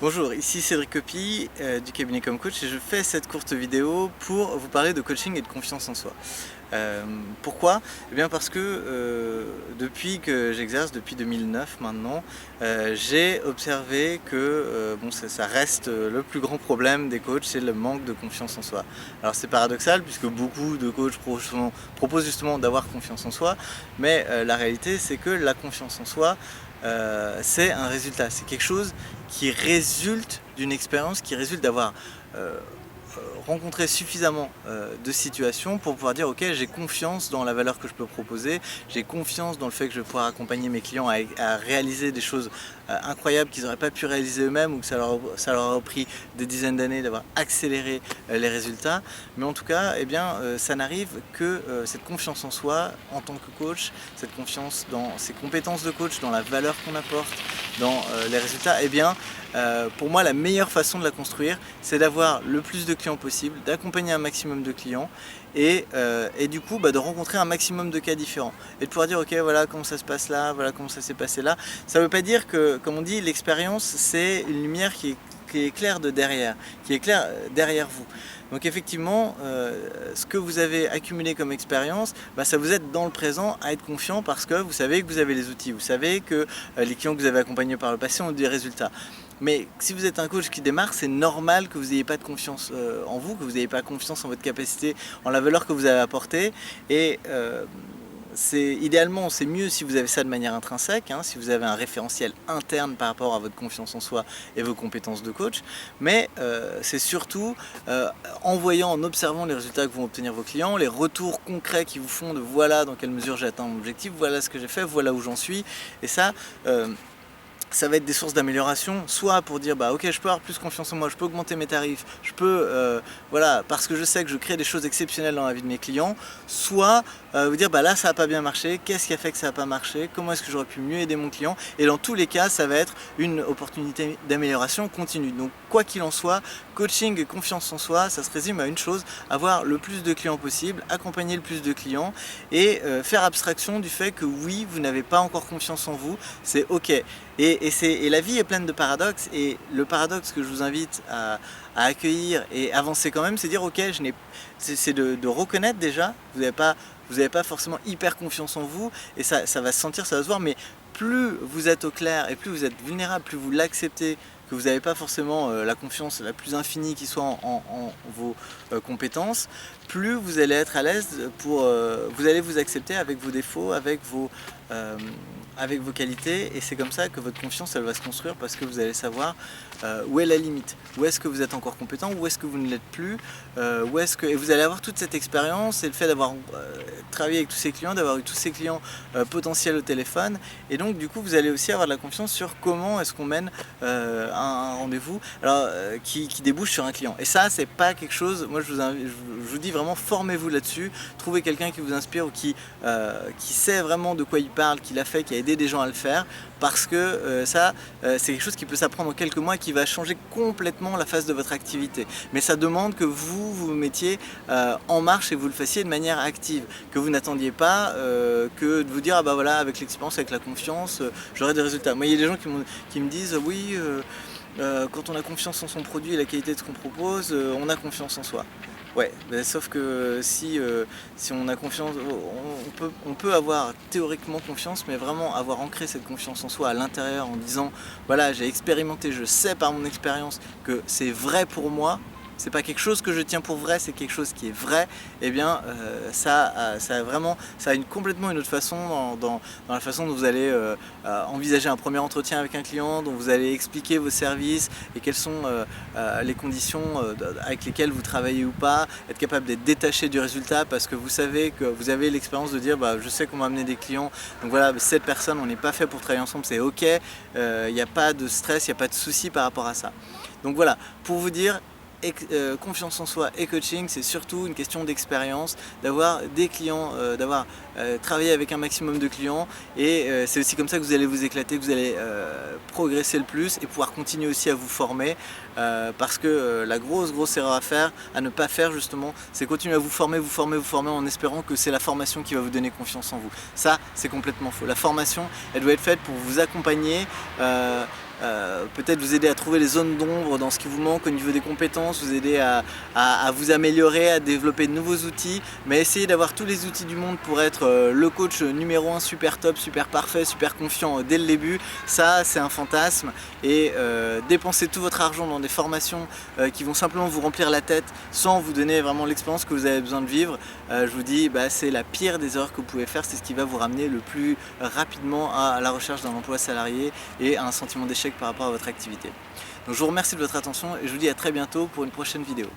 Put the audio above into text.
Bonjour, ici Cédric Copy du cabinet Comme Coach et je fais cette courte vidéo pour vous parler de coaching et de confiance en soi. Pourquoi? Eh bien parce que depuis que j'exerce, depuis 2009 maintenant, j'ai observé que ça reste le plus grand problème des coachs, c'est le manque de confiance en soi. Alors c'est paradoxal puisque beaucoup de coachs proposent justement d'avoir confiance en soi, mais la réalité c'est que la confiance en soi, c'est un résultat, c'est quelque chose qui résulte d'une expérience, qui résulte d'avoir rencontré suffisamment de situations pour pouvoir dire ok, j'ai confiance dans la valeur que je peux proposer, j'ai confiance dans le fait que je vais pouvoir accompagner mes clients à réaliser des choses incroyables qu'ils n'auraient pas pu réaliser eux-mêmes ou que ça leur a pris des dizaines d'années d'avoir accéléré les résultats. Mais en tout cas, eh bien, ça n'arrive que cette confiance en soi en tant que coach, cette confiance dans ses compétences de coach, dans la valeur qu'on apporte, dans les résultats, eh bien, pour moi, la meilleure façon de la construire, c'est d'avoir le plus de clients possible, d'accompagner un maximum de clients et du coup de rencontrer un maximum de cas différents et de pouvoir dire ok, voilà comment ça se passe là, voilà comment ça s'est passé là. Ça ne veut pas dire que, comme on dit, l'expérience c'est une lumière qui éclaire de derrière, qui éclaire derrière vous. Donc effectivement, ce que vous avez accumulé comme expérience, ça vous aide dans le présent à être confiant parce que vous savez que vous avez les outils, vous savez que les clients que vous avez accompagnés par le passé ont des résultats. Mais si vous êtes un coach qui démarre, c'est normal que vous n'ayez pas de confiance en vous, que vous n'ayez pas confiance en votre capacité, en la valeur que vous avez apportée. Et idéalement, c'est mieux si vous avez ça de manière intrinsèque, si vous avez un référentiel interne par rapport à votre confiance en soi et vos compétences de coach. Mais c'est surtout en voyant, en observant les résultats que vont obtenir vos clients, les retours concrets qu'ils vous font de voilà dans quelle mesure j'ai atteint mon objectif, voilà ce que j'ai fait, voilà où j'en suis. Et ça va être des sources d'amélioration, soit pour dire ok, je peux avoir plus confiance en moi, je peux augmenter mes tarifs, je peux voilà, parce que je sais que je crée des choses exceptionnelles dans la vie de mes clients, soit vous dire là ça n'a pas bien marché, qu'est-ce qui a fait que ça n'a pas marché, comment est-ce que j'aurais pu mieux aider mon client, et dans tous les cas ça va être une opportunité d'amélioration continue. Donc quoi qu'il en soit, coaching et confiance en soi, ça se résume à une chose: avoir le plus de clients possible, accompagner le plus de clients et faire abstraction du fait que oui, vous n'avez pas encore confiance en vous, c'est ok. Et la vie est pleine de paradoxes, et le paradoxe que je vous invite à accueillir et avancer quand même, c'est dire ok, c'est de reconnaître déjà, vous n'avez pas forcément hyper confiance en vous, et ça va se sentir, ça va se voir, mais plus vous êtes au clair et plus vous êtes vulnérable, plus vous l'acceptez, que vous n'avez pas forcément la confiance la plus infinie qui soit en vos compétences, plus vous allez être à l'aise vous allez vous accepter avec vos défauts, avec vos qualités, et c'est comme ça que votre confiance elle va se construire, parce que vous allez savoir où est la limite, où est-ce que vous êtes encore compétent, où est-ce que vous ne l'êtes plus, et vous allez avoir toute cette expérience et le fait d'avoir travaillé avec tous ces clients, d'avoir eu tous ces clients potentiels au téléphone, et donc du coup vous allez aussi avoir de la confiance sur comment est-ce qu'on mène un rendez-vous qui débouche sur un client. Et ça, c'est pas quelque chose, moi je vous dis vraiment, formez-vous là-dessus, trouvez quelqu'un qui vous inspire ou qui sait vraiment de quoi il parle, qui l'a fait, qui a aidé des gens à le faire, parce que c'est quelque chose qui peut s'apprendre en quelques mois et qui va changer complètement la phase de votre activité. Mais ça demande que vous mettiez en marche et vous le fassiez de manière active, que vous n'attendiez pas que de vous dire voilà, avec l'expérience, avec la confiance, j'aurai des résultats. Moi, il y a des gens qui me disent oui, quand on a confiance en son produit et la qualité de ce qu'on propose, on a confiance en soi. Ouais, sauf que si on a confiance, on peut avoir théoriquement confiance, mais vraiment avoir ancré cette confiance en soi à l'intérieur en disant voilà, j'ai expérimenté, je sais par mon expérience que c'est vrai pour moi, c'est pas quelque chose que je tiens pour vrai, c'est quelque chose qui est vrai, et bien ça a complètement une autre façon dans la façon dont vous allez envisager un premier entretien avec un client, dont vous allez expliquer vos services et quelles sont les conditions avec lesquelles vous travaillez ou pas, être capable d'être détaché du résultat parce que vous savez que vous avez l'expérience de dire je sais qu'on m'a amené des clients, donc voilà, cette personne, on n'est pas fait pour travailler ensemble, c'est ok, il n'y a pas de stress, il n'y a pas de souci par rapport à ça. Donc voilà, pour vous dire, confiance en soi et coaching, c'est surtout une question d'expérience, d'avoir des clients, d'avoir travaillé avec un maximum de clients, et c'est aussi comme ça que vous allez vous éclater, que vous allez progresser le plus et pouvoir continuer aussi à vous former, parce que la grosse erreur à faire, à ne pas faire justement, c'est continuer à vous former en espérant que c'est la formation qui va vous donner confiance en vous. Ça, c'est complètement faux. La formation, elle doit être faite pour vous accompagner peut-être vous aider à trouver les zones d'ombre dans ce qui vous manque au niveau des compétences, vous aider à vous améliorer, à développer de nouveaux outils, mais essayez d'avoir tous les outils du monde pour être le coach numéro 1 super top, super parfait, super confiant dès le début. Ça, c'est un fantasme, et dépensez tout votre argent dans des formations qui vont simplement vous remplir la tête sans vous donner vraiment l'expérience que vous avez besoin de vivre. Je vous dis, c'est la pire des erreurs que vous pouvez faire, c'est ce qui va vous ramener le plus rapidement à la recherche d'un emploi salarié et à un sentiment d'échec par rapport à votre activité. Donc je vous remercie de votre attention et je vous dis à très bientôt pour une prochaine vidéo.